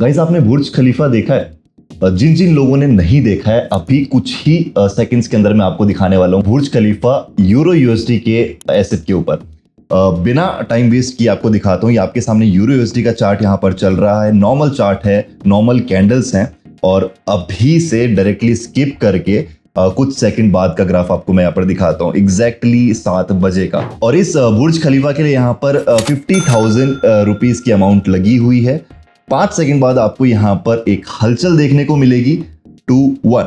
Guys आपने बुर्ज खलीफा देखा है? जिन जिन लोगों ने नहीं देखा है, अभी कुछ ही सेकंड्स के अंदर मैं आपको दिखाने वाला हूँ बुर्ज खलीफा यूरो यूएसडी के एसेट के ऊपर। बिना टाइम वेस्ट किए आपको दिखाता हूँ। ये आपके सामने यूरो यूएसडी का चार्ट यहाँ पर चल रहा है। नॉर्मल चार्ट है, नॉर्मल कैंडल्स हैं और अभी से डायरेक्टली स्किप करके कुछ सेकंड बाद का ग्राफ आपको मैं यहाँ पर दिखाता हूँ, एग्जैक्टली 7 बजे का। और इस बुर्ज खलीफा के लिए यहाँ पर 50,000 रुपीज की अमाउंट लगी हुई है। 5 सेकंड बाद आपको यहाँ पर एक हलचल देखने को मिलेगी 2-1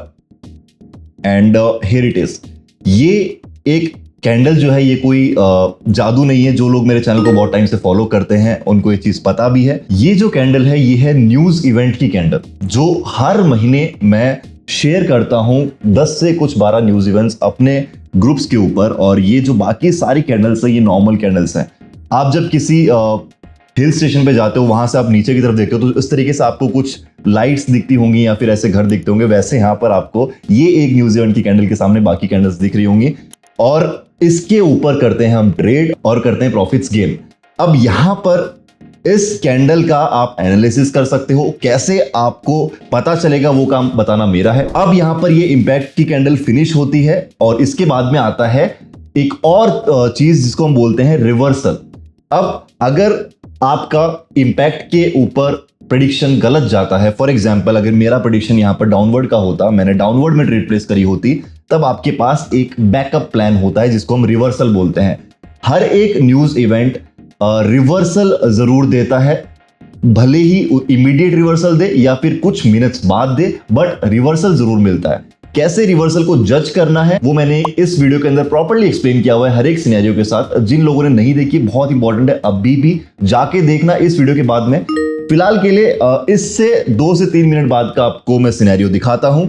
एंड हियर इट इज। ये एक कैंडल जो है, ये कोई जादू नहीं है। जो लोग मेरे चैनल को बहुत टाइम से फॉलो करते हैं उनको ये चीज पता भी है। ये जो कैंडल है ये है न्यूज इवेंट की कैंडल, जो हर महीने मैं शेयर करता हूं 10 से कुछ 12 न्यूज इवेंट्स अपने ग्रुप्स के ऊपर। और ये जो बाकी सारी कैंडल्स है ये नॉर्मल कैंडल्स हैं। आप जब किसी हिल स्टेशन पे जाते हो, वहां से आप नीचे की तरफ देखते हो तो इस तरीके से आपको कुछ लाइट्स दिखती होंगी या फिर ऐसे घर दिखते होंगे। वैसे यहाँ पर आपको ये एक न्यूज इवेंट की कैंडल के सामने बाकी कैंडल्स दिख रही होंगी और इसके ऊपर करते हैं हम ट्रेड और करते हैं प्रॉफिट्स गेन। अब यहां पर इस कैंडल का आप एनालिसिस कर सकते हो। कैसे आपको पता चलेगा वो काम बताना मेरा है। अब यहां पर ये इंपैक्ट की कैंडल फिनिश होती है और इसके बाद में आता है एक और चीज जिसको हम बोलते हैं रिवर्सल। अब अगर आपका इंपैक्ट के ऊपर प्रेडिक्शन गलत जाता है, फॉर एग्जांपल अगर मेरा प्रेडिक्शन यहां पर डाउनवर्ड का होता, मैंने डाउनवर्ड में ट्रेड प्लेस करी होती, तब आपके पास एक बैकअप प्लान होता है जिसको हम रिवर्सल बोलते हैं। हर एक न्यूज इवेंट रिवर्सल जरूर देता है, भले ही इमीडिएट रिवर्सल दे या फिर कुछ मिनट्स बाद दे, बट रिवर्सल जरूर मिलता है। कैसे रिवर्सल को जज करना है वो मैंने इस वीडियो के अंदर प्रॉपर्ली एक्सप्लेन किया हुआ है हर एक सिनेरियो के साथ। जिन लोगों ने नहीं देखी, बहुत इंपॉर्टेंट है, अभी भी जाके देखना इस वीडियो के बाद में। फिलहाल के लिए इससे 2 से 3 मिनट बाद का आपको मैं सिनेरियो दिखाता हूं,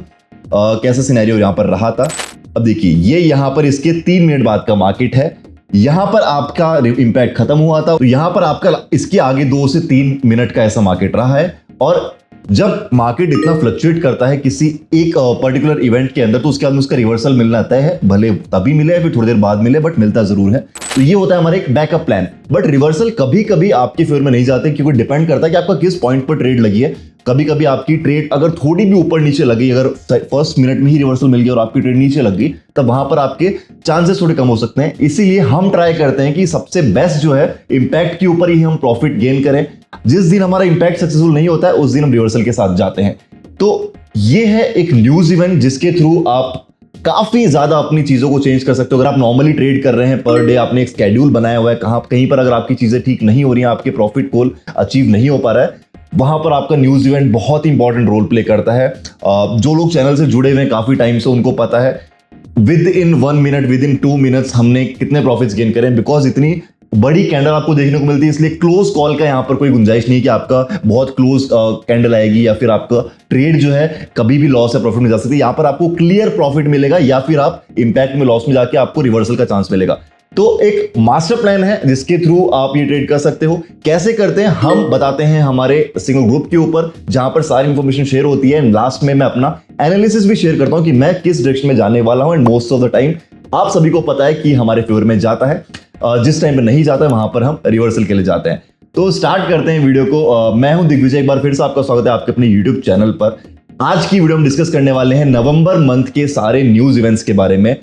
कैसा सिनेरियो यहां पर रहा था। अब देखिए, ये यहां पर इसके 3 मिनट बाद का मार्केट है। यहां पर आपका इंपैक्ट खत्म हुआ था, तो यहां पर आपका इसके आगे 2 से 3 मिनट का ऐसा मार्केट रहा है। और जब मार्केट इतना फ्लक्चुएट करता है किसी एक पर्टिकुलर इवेंट के अंदर, तो उसके बाद उसका रिवर्सल मिलना तय है, भले तभी मिले या फिर थोड़ी देर बाद मिले, बट मिलता जरूर है। तो ये होता है हमारा एक बैकअप प्लान। बट रिवर्सल कभी कभी आपके फेवर में नहीं जाते, क्योंकि डिपेंड करता है कि आपका किस पॉइंट पर ट्रेड लगी है। कभी कभी आपकी ट्रेड अगर थोड़ी भी ऊपर नीचे लगी, अगर फर्स्ट मिनट में ही रिवर्सल मिल गया और आपकी ट्रेड नीचे लग गई, तब वहां पर आपके चांसेस थोड़े कम हो सकते हैं। इसीलिए हम ट्राई करते हैं कि सबसे बेस्ट जो है इंपैक्ट के ऊपर ही हम प्रॉफिट गेन करें। जिस दिन हमारा इंपैक्ट सक्सेसफुल नहीं होता है उस दिन हम रिवर्सल के साथ जाते हैं। तो ये है एक न्यूज इवेंट जिसके थ्रू आप काफी ज्यादा अपनी चीजों को चेंज कर सकते हो। अगर आप नॉर्मली ट्रेड कर रहे हैं पर डे, आपने एक स्केड्यूल बनाया हुआ है, कहीं पर अगर आपकी चीजें ठीक नहीं हो रही हैं, आपके प्रॉफिट गोल अचीव नहीं हो पा रहा है, वहां पर आपका न्यूज इवेंट बहुत इंपॉर्टेंट रोल प्ले करता है। जो लोग चैनल से जुड़े हुए हैं काफी टाइम से, उनको पता है with in 1 minute, with in 2 minutes हमने कितने प्रॉफिट्स गेन करें। बिकॉज इतनी बड़ी कैंडल आपको देखने को मिलती है, इसलिए क्लोज कॉल का यहां पर कोई गुंजाइश नहीं कि आपका बहुत क्लोज कैंडल आएगी या फिर आपका ट्रेड जो है कभी भी लॉस या प्रॉफिट में जा सकती है। यहां पर आपको क्लियर प्रॉफिट मिलेगा या फिर आप इंपैक्ट में लॉस में जाके आपको रिवर्सल का चांस मिलेगा। तो एक मास्टर प्लान है जिसके थ्रू आप ये ट्रेड कर सकते हो। कैसे करते हैं हम बताते हैं हमारे सिंगल ग्रुप के ऊपर, जहां पर सारी इंफॉर्मेशन शेयर होती है। लास्ट में मैं अपना एनालिसिस भी शेयर करता हूं कि मैं किस डायरेक्शन में जाने वाला हूं। And most of the time आप सभी को पता है कि हमारे फेवर में जाता है, जिस टाइम पे नहीं जाता है वहां पर हम रिवर्सल के लिए जाते हैं। तो स्टार्ट करते हैं वीडियो को। मैं हूं दिग्विजय, एक बार फिर से आपका स्वागत है आपके अपने यूट्यूब चैनल पर। आज की वीडियो हम डिस्कस करने वाले हैं नवंबर मंथ के सारे न्यूज इवेंट्स के बारे में।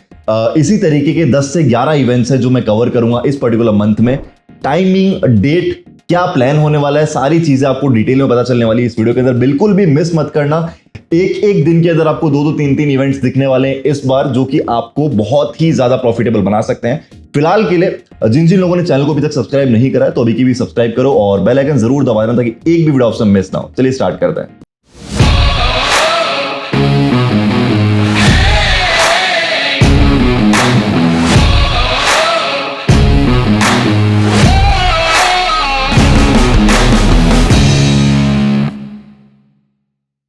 इसी तरीके के 10 से 11 इवेंट्स हैं जो मैं कवर करूंगा इस पर्टिकुलर मंथ में। टाइमिंग, डेट, क्या प्लान होने वाला है, सारी चीजें आपको डिटेल में पता चलने वाली है इस वीडियो के अंदर। बिल्कुल भी मिस मत करना। एक दिन के अंदर आपको 2-2, 3-3 इवेंट्स दिखने वाले हैं इस बार, जो कि आपको बहुत ही ज्यादा प्रॉफिटेबल बना सकते हैं। फिलहाल के लिए जिन जिन लोगों ने चैनल को अभी तक सब्सक्राइब नहीं करा है तो अभी की भी सब्सक्राइब करो और बेल आइकन जरूर दबा देना ताकि एक भी वीडियो ऑप्शन मिस ना हो। चलिए स्टार्ट करते हैं।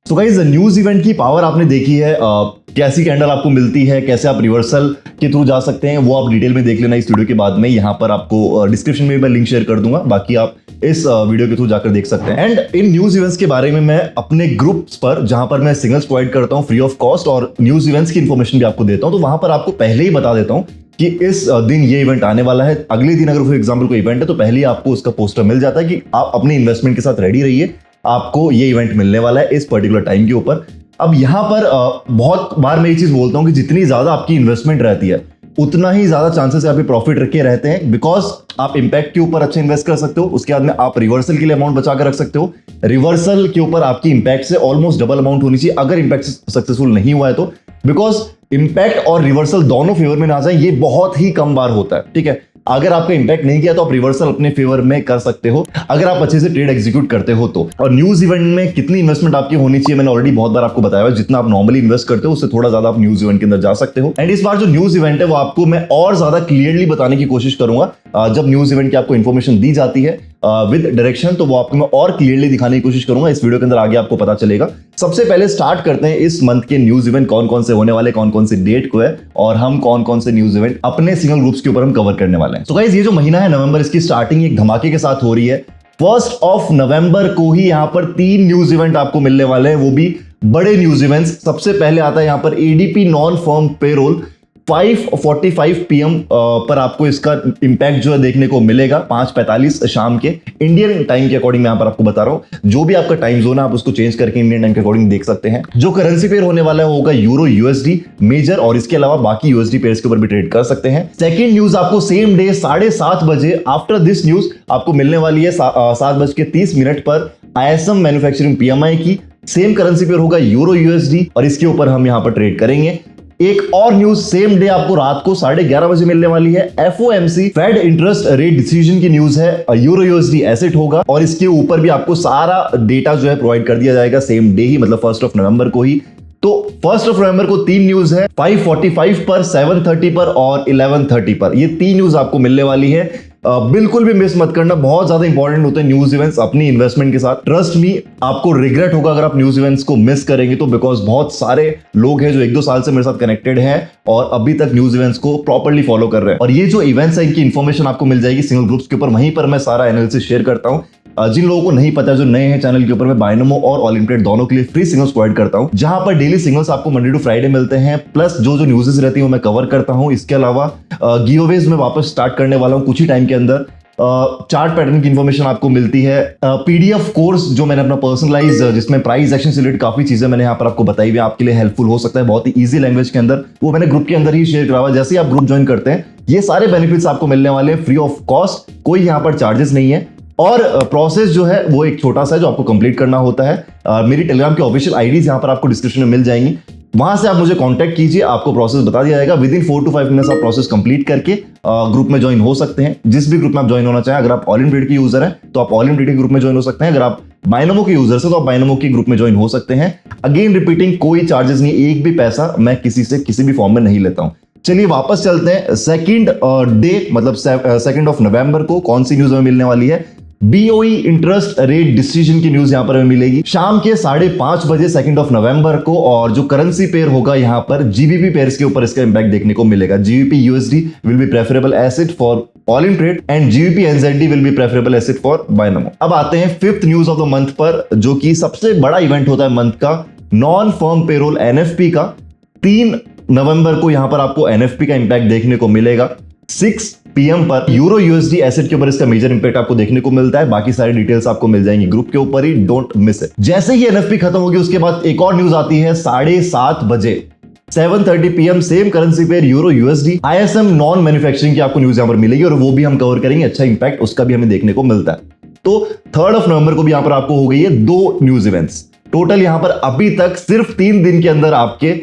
तो गाइस, न्यूज इवेंट की पावर आपने देखी है, कैसी कैंडल आपको मिलती है, कैसे आप रिवर्सल के थ्रू जा सकते हैं, वो आप डिटेल में देख लेना इस वीडियो के बाद में। यहाँ पर आपको डिस्क्रिप्शन में मैं लिंक शेयर कर दूंगा, बाकी आप इस वीडियो के थ्रू जाकर देख सकते हैं। एंड इन न्यूज इवेंट्स के बारे में मैं अपने ग्रुप्स पर, जहां पर मैं सिग्नल्स प्रोवाइड करता हूं फ्री ऑफ कॉस्ट और न्यूज इवेंट्स की इन्फॉर्मेशन भी आपको देता हूं, तो वहां पर आपको पहले ही बता देता हूं कि इस दिन ये इवेंट आने वाला है। अगले दिन अगर फॉर एग्जांपल कोई इवेंट है तो पहले ही आपको उसका पोस्टर मिल जाता है कि आप अपने इन्वेस्टमेंट के साथ रेडी रहिए। आपको ये इवेंट मिलने वाला है इस पर्टिकुलर टाइम के ऊपर। अब यहाँ पर बहुत बार मैं ये चीज बोलता हूँ कि जितनी ज्यादा आपकी इन्वेस्टमेंट रहती है उतना ही ज्यादा चांसेस आपके प्रॉफिट रखे रहते हैं, बिकॉज आप इंपैक्ट के ऊपर अच्छा इन्वेस्ट कर सकते हो, उसके बाद में आप रिवर्सल के लिए अमाउंट बचा कर रख सकते हो। रिवर्सल के ऊपर आपकी इंपैक्ट से ऑलमोस्ट डबल अमाउंट होनी चाहिए अगर इंपैक्ट सक्सेसफुल नहीं हुआ है तो, बिकॉज इंपैक्ट और रिवर्सल दोनों फेवर में ना जाए ये बहुत ही कम बार होता है। ठीक है, अगर आपका इंपैक्ट नहीं किया तो आप रिवर्सल अपने फेवर में कर सकते हो अगर आप अच्छे से ट्रेड एग्जीक्यूट करते हो तो। और न्यूज इवेंट में कितनी इन्वेस्टमेंट आपकी होनी चाहिए मैंने ऑलरेडी बहुत बार आपको बताया है, जितना आप नॉर्मली इन्वेस्ट करते हो उससे थोड़ा ज्यादा आप न्यूज इवेंट के अंदर जा सकते हो। एंड इस बार जो न्यूज इवेंट है वो आपको मैं और ज्यादा क्लियरली बताने की कोशिश करूंगा। जब न्यूज इवेंट की आपको इन्फॉर्मेशन दी जाती है विद डायरेक्शन तो वो आपको मैं और क्लियरली दिखाने की कोशिश करूंगा, इस वीडियो के अंदर आगे आपको पता चलेगा। सबसे पहले स्टार्ट करते हैं इस मंथ के न्यूज इवेंट कौन कौन से होने वाले, कौन कौन से डेट को है और हम कौन कौन से न्यूज इवेंट अपने सिंगल ग्रुप्स के ऊपर हम कवर करने वाले हैं। तो गाइस ये जो महीना है नवंबर, इसकी स्टार्टिंग एक धमाके के साथ हो रही है। 1 नवंबर को ही यहाँ पर 3 न्यूज इवेंट आपको मिलने वाले हैं, वो भी बड़े न्यूज इवेंट्स। सबसे पहले आता है यहाँ पर ADP non firm payroll 5:45 PM पर आपको इसका इंपैक्ट जो है देखने को मिलेगा 5:45 शाम के इंडियन टाइम के अकॉर्डिंग। मैं यहाँ पर आपको बता रहा हूँ, जो भी आपका टाइम जोन है आप उसको चेंज करके इंडियन टाइम के अकॉर्डिंग देख सकते हैं। जो करेंसी पेयर होने वाला होगा यूरो यूएसडी मेजर, और इसके अलावा बाकी यूएसडी पेयर्स के ऊपर भी ट्रेड कर सकते हैं। सेकंड न्यूज आपको सेम डे 7:30 बजे आफ्टर दिस न्यूज आपको मिलने वाली है 7:30 पर ISM मैन्युफैक्चरिंग PMI की। सेम करेंसी पेयर होगा यूरो यूएसडी और इसके ऊपर हम यहाँ पर ट्रेड करेंगे। एक और न्यूज सेम डे आपको रात को 11:30 बजे मिलने वाली है। FOMC Fed interest rate decision की न्यूज है, यूरो यूएसडी एसेट होगा और इसके ऊपर भी आपको सारा डेटा जो है प्रोवाइड कर दिया जाएगा सेम डे ही, मतलब 1 नवंबर को ही। तो 1 नवंबर को 3 न्यूज है, 5:45 पर, 7:30 पर और 11:30 पर। ये 3 न्यूज आपको मिलने वाली है, बिल्कुल भी मिस मत करना। बहुत ज्यादा इंपॉर्टेंट होते हैं न्यूज इवेंट्स अपनी इन्वेस्टमेंट के साथ। ट्रस्ट मी, आपको रिग्रेट होगा अगर आप न्यूज इवेंट्स को मिस करेंगे तो, बिकॉज बहुत सारे लोग हैं जो 1-2 साल से मेरे साथ कनेक्टेड हैं और अभी तक न्यूज इवेंट्स को प्रॉपर्ली फॉलो कर रहे हैं। और ये जो इवेंट्स है इनकी इन्फॉर्मेशन आपको मिल जाएगी सिंगल ग्रुप्स के ऊपर, वहीं पर मैं सारा एनालिसिस शेयर करता हूँ। जिन लोगों को नहीं पता, जो नए हैं चैनल के ऊपर, मैं बायनोमो और ऑल इन ट्रेड दोनों के लिए फ्री सिग्नल्स प्रोवाइड करता हूं, जहां पर डेली सिग्नल्स आपको मंडे टू फ्राइडे मिलते हैं, प्लस जो न्यूज़ेस रहती है वो मैं कवर करता हूं। इसके अलावा गिवअवेज में वापस स्टार्ट करने वाला हूं कुछ ही टाइम के अंदर। चार्ट पैटर्न की इंफॉर्मेशन आपको मिलती है। PDF कोर्स जो मैंने अपना पर्सनलाइज, जिसमें प्राइस एक्शन से रिलेटेड काफी चीजें मैंने यहाँ पर आपको बताई हुई, आपके लिए हेल्पफुल हो सकता है बहुत ही इजी लैंग्वेज के अंदर, वो मैंने ग्रुप के अंदर ही शेयर करा हुआ। जैसे ही आप ग्रुप ज्वाइन करते हैं ये सारे बेनिफिट्स आपको मिलने वाले हैं फ्री ऑफ कॉस्ट, कोई यहाँ पर चार्जेस नहीं है। और प्रोसेस जो है वो एक छोटा सा है जो आपको कंप्लीट करना होता है। मेरी टेलीग्राम की ऑफिशियल आईडीज यहाँ पर आपको डिस्क्रिप्शन में मिल जाएंगी, वहां से आप मुझे कांटेक्ट कीजिए, आपको प्रोसेस बता दिया जाएगा। विद इन 4 to 5 मिनट्स आप प्रोसेस कंप्लीट करके ग्रुप में ज्वाइन हो सकते हैं। जिस भी ग्रुप में आप ज्वाइन होना चाहें, अगर आप ऑल इन ट्रेड के यूजर हैं तो आप ऑल इन ट्रेड के ग्रुप में ज्वाइन हो सकते हैं, अगर आप बायनोमो के यूजर हैं तो आप बायनोमो के ग्रुप में ज्वाइन हो सकते हैं। अगेन रिपीटिंग, कोई चार्जेस नहीं, एक भी पैसा मैं किसी से किसी भी फॉर्म में नहीं लेता हूं। चलिए वापस चलते हैं। सेकंड डे मतलब 2 नवंबर को कौन सी न्यूज हमें मिलने वाली है? BOE इंटरेस्ट रेट डिसीजन की न्यूज यहां पर हमें मिलेगी शाम के 5:30 बजे 2 नवंबर को। और जो करेंसी पेयर होगा यहां पर GBP पेयर्स के ऊपर इसका इंपैक्ट देखने को मिलेगा। GBP USD will be preferable asset for all in trade and GBP NZD will be preferable asset for Binomo. अब आते हैं 5th news of the month पर, जो कि सबसे बड़ा इवेंट होता है मंथ का, नॉन फर्म पेरोल NFP का। 3 नवंबर को यहां पर आपको NFP का इंपैक्ट देखने को मिलेगा। 6 PM पर यूरो USD एसेट के ऊपर इसका मेजर इंपैक्ट आपको देखने को मिलता है। बाकी सारी डिटेल्स आपको मिल जाएंगी ग्रुप के ऊपर ही, डोंट मिस इट। जैसे ही NFP खत्म होगी उसके बाद एक और न्यूज आती है 7:30 बजे 7:30 PM same currency pair euro USD ISM non manufacturing की आपको न्यूज यहां पर मिलेगी और वो भी हम कवर करेंगे। अच्छा इंपैक्ट उसका भी हमें देखने को मिलता है। तो 3 नवंबर को भी यहां पर आपको हो गई है 2 न्यूज इवेंट्स। टोटल यहां पर अभी तक सिर्फ 3 दिन के अंदर आपके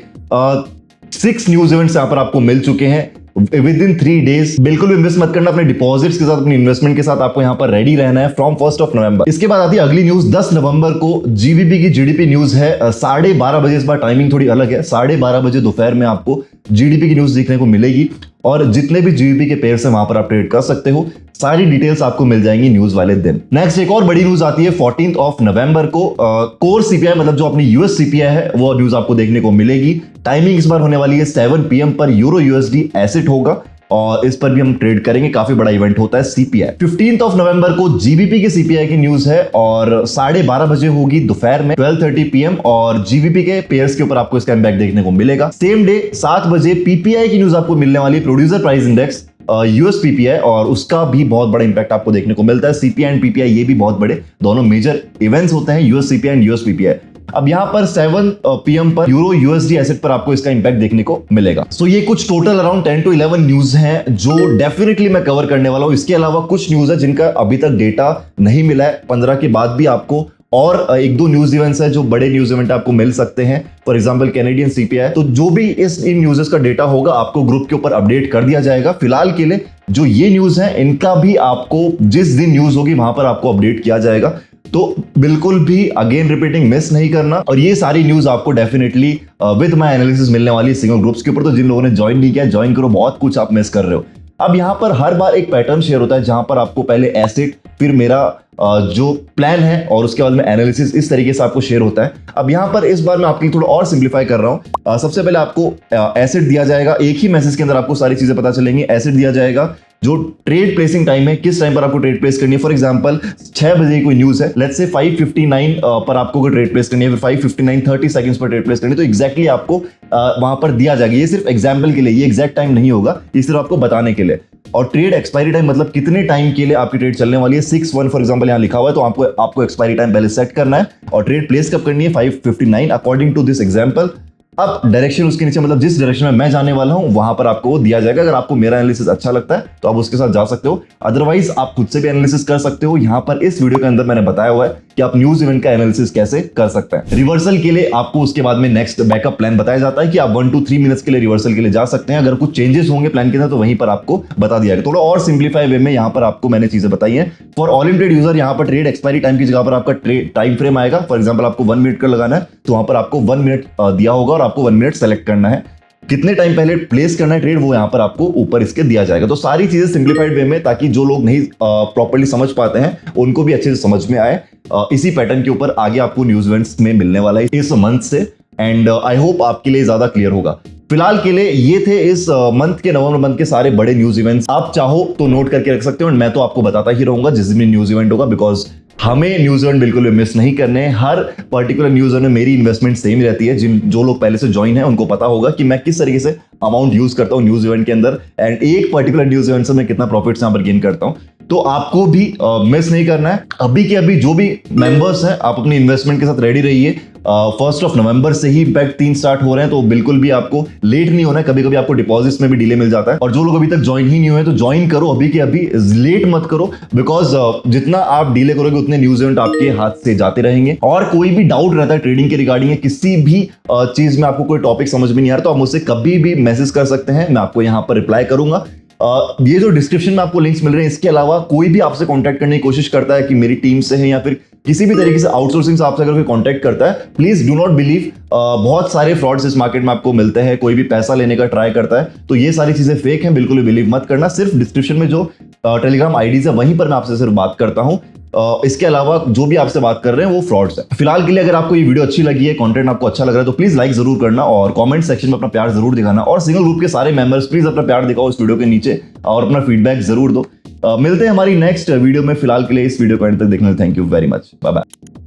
6 न्यूज इवेंट्स यहां पर आपको मिल चुके हैं विद इन 3 डेज। बिल्कुल भी मिस मत करना, अपने डिपॉजिट्स के साथ, अपनी इन्वेस्टमेंट के साथ आपको यहां पर रेडी रहना है फ्रॉम 1 नवंबर। इसके बाद आती है अगली न्यूज 10 नवंबर को GBP की GDP न्यूज है 12:30 बजे। इस बार टाइमिंग थोड़ी अलग है, 12:30 बजे दोपहर में आपको GDP की न्यूज देखने को मिलेगी और जितने भी GBP के पेयर्स हैं वहां पर आप ट्रेड कर सकते हो। सारी डिटेल्स आपको मिल जाएंगी न्यूज वाले दिन। नेक्स्ट एक और बड़ी न्यूज आती है 14 नवंबर को, कोर CPI मतलब जो अपनी US CPI है वो न्यूज आपको देखने को मिलेगी। टाइमिंग इस बार होने वाली है 7 PM पर, यूरो USD एसेट होगा और इस पर भी हम ट्रेड करेंगे। काफी बड़ा इवेंट होता है CPI। 15 नवंबर को GBP के CPI की न्यूज है और 12:30 बजे होगी दोपहर में 12:30 PM और GBP के पेयर्स के ऊपर आपको इसका इंपैक्ट देखने को मिलेगा। सेम डे 7 बजे PPI की न्यूज आपको मिलने वाली है, प्रोड्यूसर प्राइस इंडेक्स यूएसपीपीआई, और उसका भी बहुत बड़ा इंपैक्ट आपको देखने को मिलता है। सीपीआई एंड पीपीआई ये भी बहुत बड़े दोनों मेजर इवेंट्स होते हैं, यूएससीपीआई एंड यूएसपीपीआई। अब यहाँ पर 7 PM पर यूरो यूएसडी एसेट पर आपको इसका इंपैक्ट देखने को मिलेगा। सो ये कुछ टोटल अराउंड 10 to 11 न्यूज हैं जो डेफिनेटली मैं कवर करने वाला हूं। इसके अलावा कुछ न्यूज है जिनका अभी तक डेटा नहीं मिला है, 15 के बाद भी आपको और 1-2 न्यूज इवेंट्स है जो बड़े न्यूज इवेंट आपको मिल सकते हैं, फॉर एग्जांपल कैनेडियन सीपीआई। तो जो भी इन न्यूज़ का डेटा होगा आपको ग्रुप के ऊपर अपडेट कर दिया जाएगा। फिलहाल के लिए जो ये न्यूज है इनका भी आपको जिस दिन न्यूज होगी वहां पर आपको अपडेट किया जाएगा, तो बिल्कुल भी अगेन रिपीटिंग मिस नहीं करना। और ये सारी न्यूज आपको डेफिनेटली विद माय एनालिसिस मिलने वाली सिंगल ग्रुप्स के ऊपर। तो जिन लोगों ने ज्वाइन नहीं किया ज्वाइन करो, बहुत कुछ आप मिस कर रहे हो। अब यहाँ पर हर बार एक पैटर्न शेयर होता है जहां पर आपको पहले एसेट, फिर मेरा जो प्लान है और उसके बाद में एनालिसिस, इस तरीके से आपको शेयर होता है। अब यहाँ पर इस बार मैं आपके लिए थोड़ा और सिंप्लीफाई कर रहा हूँ। सबसे पहले आपको एसेट दिया जाएगा, एक ही मैसेज के अंदर आपको सारी चीजें पता चलेंगी। एसेट दिया जाएगा, जो ट्रेड प्लेसिंग टाइम है, किस टाइम पर आपको ट्रेड प्लेस करनी है। फॉर एग्जांपल 6 बजे कोई न्यूज है, लेट्स से 5:59 पर आपको ट्रेड प्लेस करनी है, फिर 5:59 30 सेकंड्स पर ट्रेड प्लेस करनी है, तो एग्जैक्टली आपको वहां पर दिया जाएगा। ये सिर्फ एग्जांपल के लिए, ये एग्जैक्ट टाइम नहीं होगा, ये सिर्फ आपको बताने के लिए। और ट्रेड एक्सपायरी टाइम मतलब कितने टाइम के लिए आपकी ट्रेड चलने वाली है, 6-1 फॉर एग्जांपल यहाँ लिखा हुआ है, तो आपको एक्सपायरी टाइम पहले सेट करना है और ट्रेड प्लेस कब करनी है, 5:59 अकॉर्डिंग टू दिस एग्जांपल। अब डायरेक्शन उसके नीचे, मतलब जिस डायरेक्शन में मैं जाने वाला हूं वहां पर आपको वो दिया जाएगा। अगर आपको मेरा एनालिसिस अच्छा लगता है तो आप उसके साथ जा सकते हो, अदरवाइज आप खुद से भी एनालिसिस कर सकते हो। यहां पर इस वीडियो के अंदर मैंने बताया हुआ है कि आप न्यूज इवेंट का एनालिसिस कैसे कर सकते हैं। रिवर्सल के लिए आपको उसके बाद में नेक्स्ट बैकअप प्लान बताया जाता है कि आप 1 to 3 मिनट्स के लिए रिवर्सल के लिए जा सकते हैं। अगर कुछ चेंजेस होंगे प्लान के अंदर तो वहीं पर आपको बता दिया गया। थोड़ा और सिंप्लीफाई वे में यहाँ पर आपको मैंने चीजें बताई हैं। For all in trade user यहाँ पर ट्रेड एक्सपायरी टाइम की जगह पर आपका टाइम फ्रेम आएगा। फॉर एग्जाम्पल आपको 1 मिनट का लगाना है तो वहां पर आपको 1 मिनट दिया होगा और आपको 1 मिनट सेलेक्ट करना है। कितने टाइम पहले प्लेस करना है ट्रेड वो यहां पर आपको ऊपर इसके दिया जाएगा। तो सारी चीजें सिंप्लीफाइड वे में, ताकि जो लोग नहीं प्रॉपर्ली समझ पाते हैं उनको भी अच्छे से समझ में आए। इसी पैटर्न के ऊपर आगे आपको न्यूज इवेंट्स में मिलने वाला है इस मंथ से, एंड आई होप आपके लिए ज्यादा क्लियर होगा। फिलहाल के लिए ये थे इस मंथ के, नवंबर मंथ के सारे बड़े न्यूज इवेंट्स। आप चाहो तो नोट करके रख सकते हो, मैं तो आपको बताता ही रहूंगा जिस दिन न्यूज इवेंट होगा, बिकॉज हमें न्यूज इवेंट बिल्कुल भी मिस नहीं करने। हर पर्टिकुलर न्यूज इवेंट में मेरी इन्वेस्टमेंट सेम रहती है। जो लोग पहले से ज्वाइन है उनको पता होगा कि मैं किस तरीके से अमाउंट यूज करता हूं न्यूज इवेंट के अंदर, एंड एक पर्टिकुलर न्यूज इवेंट से मैं कितना प्रॉफिट्स यहां पर गेन करता हूं। तो आपको भी मिस नहीं करना है। अभी के अभी जो भी मेंबर्स हैं आप अपनी इन्वेस्टमेंट के साथ रेडी रहिए। 1 नवंबर से ही बैक 3 स्टार्ट हो रहे हैं, तो बिल्कुल भी आपको लेट नहीं होना है। कभी कभी आपको डिपॉजिट्स में भी डिले मिल जाता है, और जो लोग अभी तक ज्वाइन ही नहीं हुए तो ज्वाइन करो अभी के अभी, लेट मत करो, बिकॉज जितना आप डिले करोगे उतने न्यूज इवेंट आपके हाथ से जाते रहेंगे। और कोई भी डाउट रहता है ट्रेडिंग के रिगार्डिंग, किसी भी चीज में आपको कोई टॉपिक समझ में नहीं आ रहा तो आप मुझसे कभी भी मैसेज कर सकते हैं, मैं आपको यहाँ पर रिप्लाई करूंगा। ये जो डिस्क्रिप्शन में आपको लिंक्स मिल रहे हैं, इसके अलावा कोई भी आपसे कांटेक्ट करने की कोशिश करता है कि मेरी टीम से है या फिर किसी भी तरीके से आउटसोर्सिंग से आपसे अगर कोई कांटेक्ट करता है, प्लीज डू नॉट बिलीव। बहुत सारे फ्रॉड्स इस मार्केट में आपको मिलते हैं। कोई भी पैसा लेने का ट्राई करता है तो ये सारी चीजें फेक हैं, बिल्कुल भी बिलीव मत करना। सिर्फ डिस्क्रिप्शन में जो टेलीग्राम आईडीज है वहीं पर मैं आपसे सिर्फ बात करता हूं। इसके अलावा जो भी आपसे बात कर रहे हैं वो फ्रॉड्स है। फिलहाल के लिए अगर आपको ये वीडियो अच्छी लगी है, कंटेंट आपको अच्छा लग रहा है, तो प्लीज लाइक जरूर करना और कमेंट सेक्शन में अपना प्यार जरूर दिखाना। और सिंगल ग्रुप के सारे मेंबर्स प्लीज अपना प्यार दिखाओ इस वीडियो के नीचे और अपना फीडबैक जरूर दो। मिलते हैं हमारी नेक्स्ट वीडियो में। फिलहाल के लिए इस वीडियो को एंड तक देखने के लिए thank you very much, bye bye.